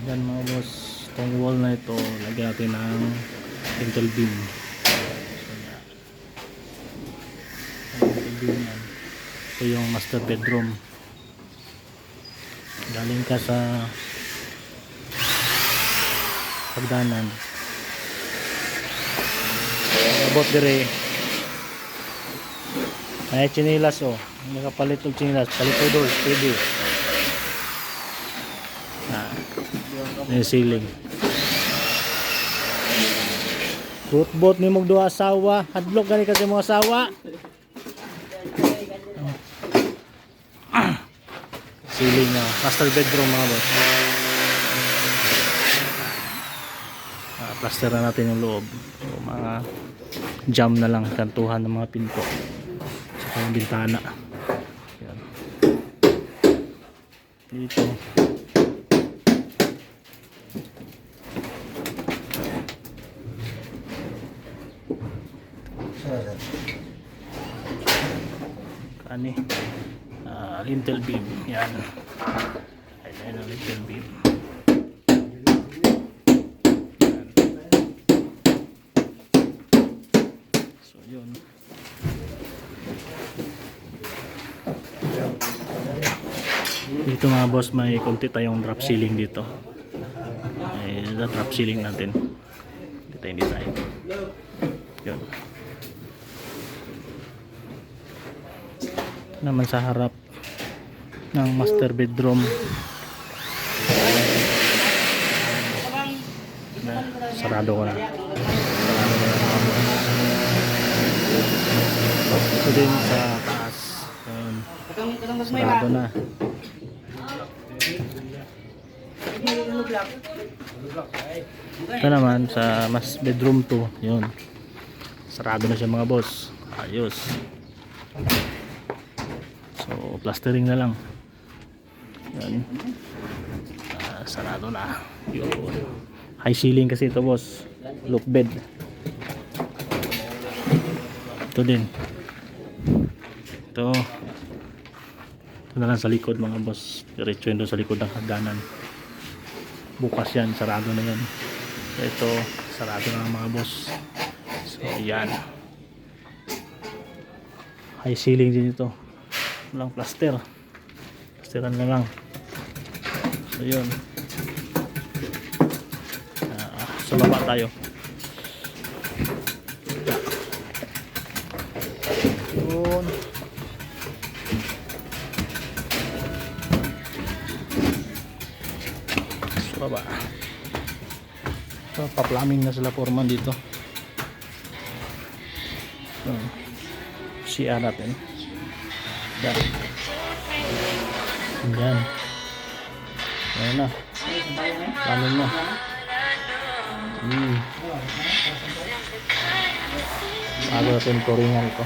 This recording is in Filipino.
Yan mga boss, itong wall na ito lagyan natin ng lintel beam. Lintel beam yan. Ito yung master bedroom. Galing ka sa pagdanan, abot dire may chinilas, nakapalit og chinilas, palit og doors, pwede. Yung ceiling, bot ni mong duha asawa, hadlok gani kasi mga asawa. Ceiling na master bedroom mga boss. Plaster na natin yung loob, so mga jam na lang, kantuhan ng mga pinto saka yung bintana. Yan. Dito kani lintel beam. Yan, ayan ang lintel beam. So yun, dito mga boss, may konti tayong drop ceiling dito. Drop ceiling natin, kita yung design. Yun naman sa harap ng master bedroom. Sarado ko na. Ito din sa taas. Yun. Sarado na. Ito naman sa mas bedroom 2. Yun. Sarado na siya mga boss. Ayos. So plastering na lang. Yan. Sarado na. Yun. High ceiling kasi ito boss. Loop bed. Ito din. Ito na lang sa likod mga boss. Diretso yun doon sa likod ng hagdanan. Bukas yan. Sarado na yan. Ito sarado na mga boss. So yan. High ceiling din ito. Walang plaster, plasteran na lang. So yun, sa baba tayo. Yun, sa baba. So pa-plumbing na sila foreman dito. CR natin. Yan. Yan. Ayan na. Paano na? Bago natin turingan ito.